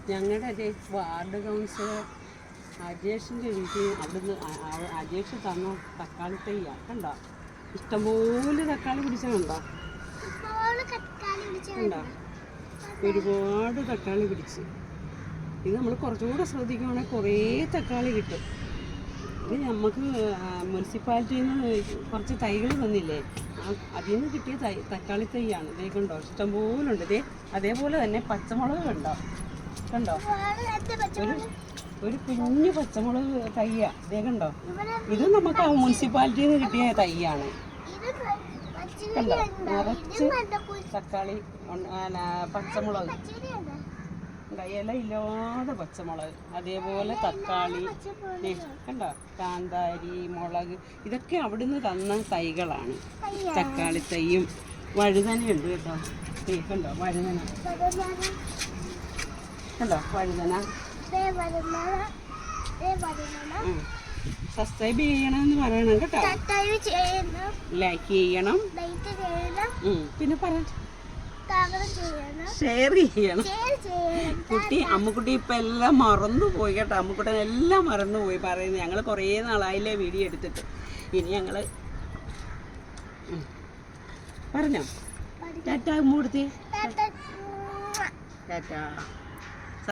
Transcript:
ഞങ്ങളുടെ അതേ ward councillor അജേഷിൻ്റെ വീട്ടിൽ അവിടുന്ന് അജേഷ് തന്ന തക്കാളി തൈയാണ് കണ്ടോ. ഇഷ്ടംപോലെ തക്കാളി പിടിച്ച കണ്ടോ. കണ്ടോ ഒരുപാട് തക്കാളി പിടിച്ച്. ഇത് നമ്മൾ കുറച്ചുകൂടെ ശ്രദ്ധിക്കുകയാണെങ്കിൽ കുറേ തക്കാളി കിട്ടും. ഇത് നമുക്ക് മുനിസിപ്പാലിറ്റിയിൽ നിന്ന് കുറച്ച് തൈകൾ തന്നില്ലേ, അതിൽ നിന്ന് കിട്ടിയ തക്കാളി തൈയാണ്. ഇതേ കണ്ടോ ഇഷ്ടംപോലെ ഉണ്ട്. ഇതേ അതേപോലെ തന്നെ പച്ചമുളക് കണ്ടോ കണ്ടോ ഒരു കുഞ്ഞു പച്ചമുളക് തയ്യാ. ഇതേ കണ്ടോ, ഇത് നമുക്ക് മുനിസിപ്പാലിറ്റിയിൽ നിന്ന് കിട്ടിയ തൈയാണ്. കണ്ടോ നിറച്ച് തക്കാളി പച്ചമുളക് ഇല ഇല്ലാതെ പച്ചമുളക്, അതേപോലെ തക്കാളി കണ്ടോ, കാന്താരി മുളക്, ഇതൊക്കെ അവിടുന്ന് തന്ന തൈകളാണ്. തക്കാളി തൈയും വഴുതനയുണ്ട് കേട്ടോ. കണ്ടോ വഴുതന കണ്ടോ വഴുതന. സബ്സ്ക്രൈബ് ചെയ്യണമെന്ന് പറയണം കേട്ടോ, ലൈക്ക് ചെയ്യണം, പിന്നെ പറയാം ഷെയർ ചെയ്യണം. കുട്ടി അമ്മുക്കുട്ടി ഇപ്പം എല്ലാം മറന്നുപോയി കേട്ടോ. അമ്മുക്കുട്ടൻ എല്ലാം മറന്നുപോയി പറയുന്നത്. ഞങ്ങൾ കുറേ നാളായില്ലേ വീഡിയോ എടുത്തിട്ട്. ഇനി ഞങ്ങൾ പറഞ്ഞോ ടാറ്റ മൂടുത്തി ടാറ്റ.